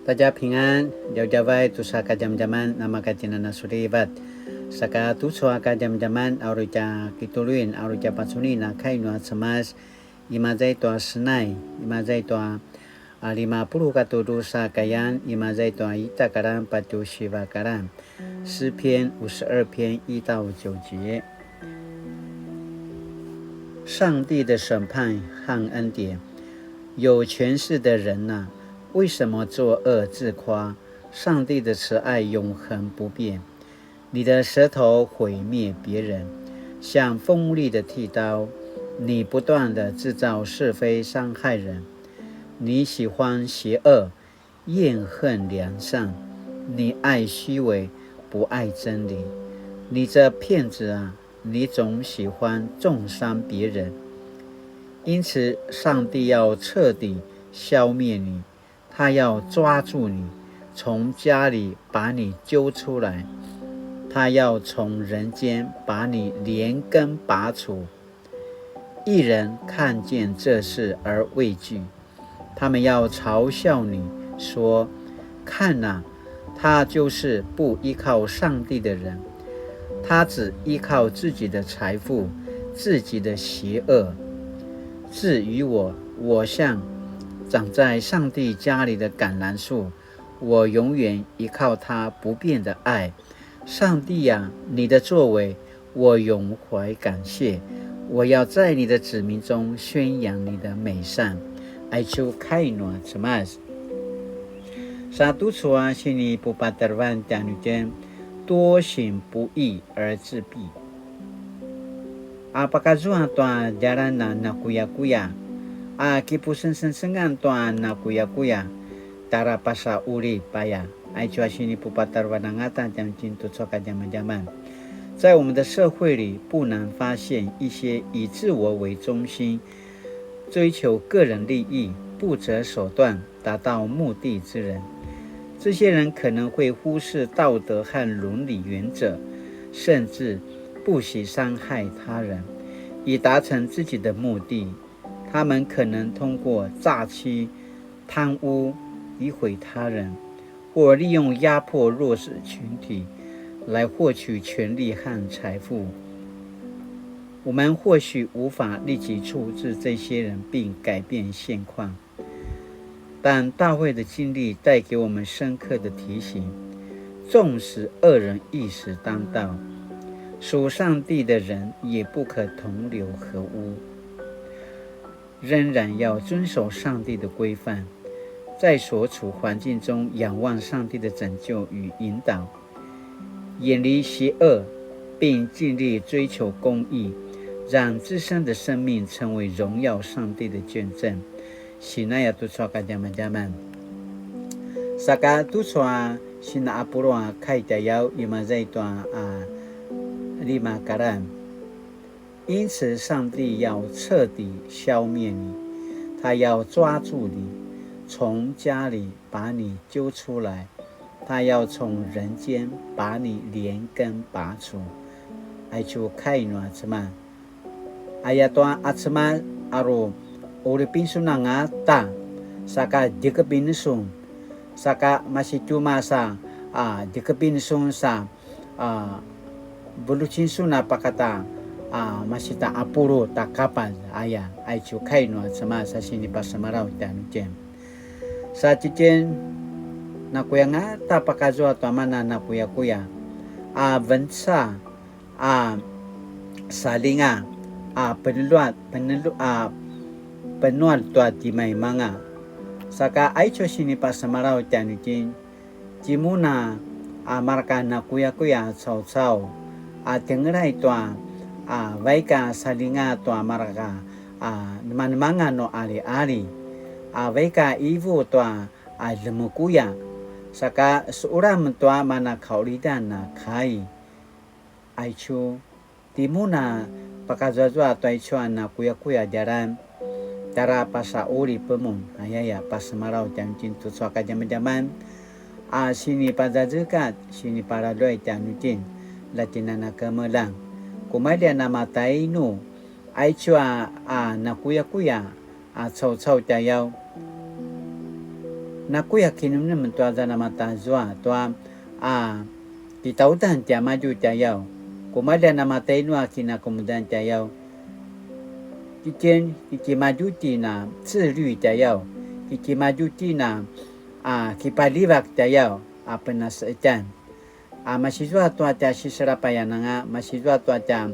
大家平安，jauh-jauh tu saka jam-jaman nama kajian suribat. Saka tu saka jam-jaman auruja kituluin auruja pasuni na kainua semas imazai tua senai imazai tua 50 katudu sakayan imazai tua ita karan patu shiva karan 诗篇52篇1到9节。上帝的审判和恩典，有权势的人呐，为什么作恶自夸？上帝的慈爱永恒不变。你的舌头毁灭别人，像锋利的剃刀，你不断地制造是非，伤害人。你喜欢邪恶，厌恨良善，你爱虚伪，不爱真理。你这骗子啊，你总喜欢重伤别人。因此，上帝要彻底消灭你，他要抓住你，从家里把你揪出来，他要从人间把你连根拔除。一人看见这事而畏惧，他们要嘲笑你说：看哪，他就是不依靠上帝的人，他只依靠自己的财富，自己的邪恶。至于我，我像长在上帝家里的橄榄树，我永远依靠他不变的爱。上帝呀，你的作为，我永怀感谢。我要在你的子民中宣扬你的美善。Aicu kainua cemas. Satu sua sini pupaterwan dan hujan, 多行不义而自毙。Apakah tua jalan na kuya-kuya, kipusen-sengan tua na kuya-kuya, tara pasa uri paya. Aicu sini pupaterwan angatan dan cintu soka zaman-zaman。在我们的社会里，不难发现一些以自我为中心，追求个人利益，不择手段达到目的之人。这些人可能会忽视道德和伦理原则，甚至不惜伤害他人，以达成自己的目的。他们可能通过诈欺、贪污诋毁他人，或利用压迫弱势群体来获取权力和财富。我们或许无法立即处置这些人并改变现况，但大卫的经历带给我们深刻的提醒：纵使恶人一时当道，属上帝的人也不可同流合污，仍然要遵守上帝的规范，在所处环境中仰望上帝的拯救与引导，远离邪恶，并尽力追求公义，让自身的生命成为荣耀上帝的见证。Sinaya tu soka zaman-zaman. Saka tu soa sina apurua kai tayau imazai tua 5 karan。因此，上帝要彻底消灭你，他要抓住你，从家里把你揪出来，他要从人间把你连根拔除。Aicu kainua cemas. Ayatua atsemas aru uripin sunanga ta saka dikepin sun saka masih cuma sa dikepin sun sa bulucin suna pakata masih tak apuru tak kapan ayah aicu kainua cemas sa sini pas semarau dan jen sa cijen na kuyanga ta pakazua ta mana na kuya vensa salinga penuat tua timai manga saka aicho sini pas semarau tianujin jimuna marka na kuya cao tengerai tua vaika salinga tua marka manga no ali vaika ivu tua lemukuya saka seorang tua mana kaulidan na kai aicho timuna pakazazua tuaichuan na kuya jaran tara pasa uri pemun ayaya pas semarau jam cintu soka zaman-zaman sini pada zekat sini para doi janujin latinana kemelang kemudian nama tainu aichua na kuya cao tayau nakuya kinum tua zana mata zua tua kitautan tia maju tia yau kumada nama tainua kina kemudian tia yau kiki maju tina 自律tia yau kiki maju tina kipalivak tia yau penasitan mahasiswa tua tia siserapayananga mahasiswa tua tia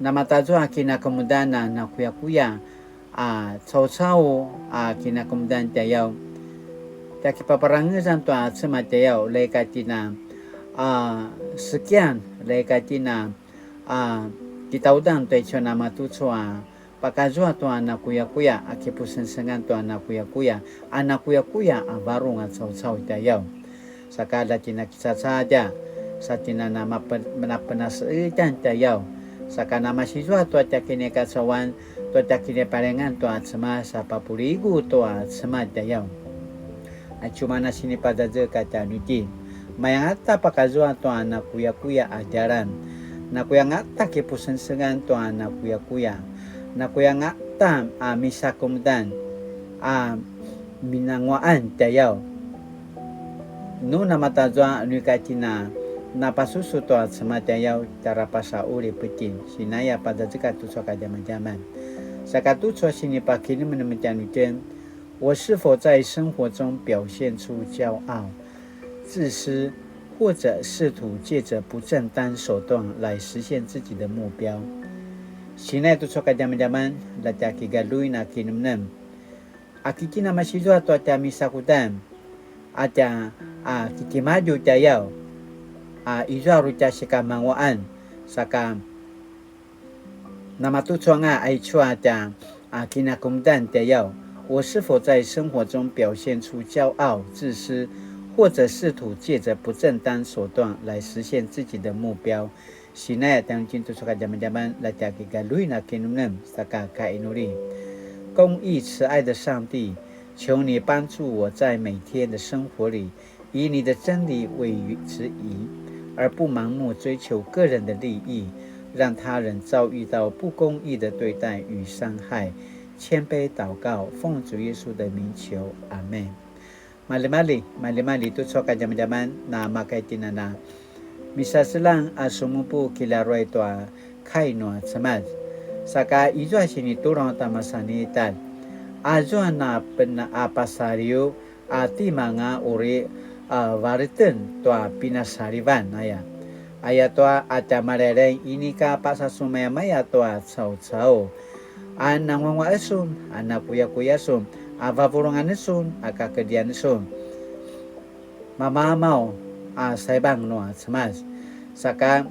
nama tazua kina kemudian na kuya cau kina kemudian tia yau tia kipaparangezan tua sema tia yau lekatina sekian lekatina kita udang tu icho nama tu cua pakazua tu anak kuya akipusensengan tu anak kuya baru ngacau jayau sakala tina kisah saja satina nama penas ikan jayau sakana mahasiswa tu kini kasawan tu kini parengan tu sema sapa purigu tu sema jayau cuma sini pada je kata nuji mayangata pakazua tu anak kuya ajaran na kuya ngata kipusensengan tu anak kuya na kuya ngata misa kemudian minangwaan jayau nu nama tazwa nu katina na pasusu tu sema jayau cara pasa uri petin sinaya pada jika tu soka zaman sakatu so sini pakini menemukan ujian 我是否在生活中表现出骄傲、自私，或者试图借着不正当手段来实现自己的目标？现在都说个zaman la taki galui na kinum akiki na mahasiswa tu ata misakutan ata kiki maju jayau izwa ruca sikamangwaan saka nama tu nga ai chua ata kina kumdan jayau 我是否在生活中表现出骄傲、自私，或者试图借着不正当手段来实现自己的目标？现在当今都说个zaman来讲个lui na kinum saka kainuri， 公义慈爱的上帝，求你帮助我在每天的生活里，以你的真理为指引，而不盲目追求个人的利益，让他人遭遇到不公义的对待与伤害。 谦卑祷告，奉主耶稣的名求，阿门。Mali tu soka zaman na makaitina na misa selang sumupu kilaroi tu kaino semaz saka izwa sini turang tamasani tan azwa na pena pasario timanga ori variten tu pinasarivan aya tu atamarere ini ka pasasumaya maya tu cau anang wangwa esun anak kuya sun avavurungan esun akakedian esun mama mau saibang noa semas saka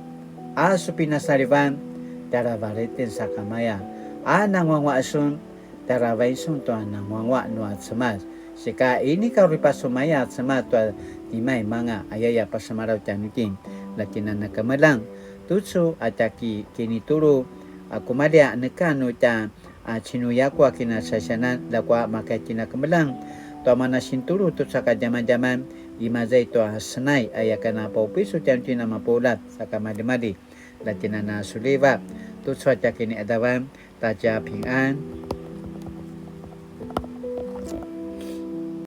supinasarivan dara varitin sakamaya anang wangwa esun dara vaisun tu anang wangwa noa semas sika ini kau ripasumaya semas tu dimai manga ayaya pasamarau canukin lakinan nakamelang tutsu ataki kini turu aku madia nekanu ta cinuya ku akina sasanan lakwa makai tina kemelang to mana sinturu tu saka zaman imazai to senai ayakana paupi su tina mapolat saka madi latina na suleva tu suaca kini adawan taja ping'an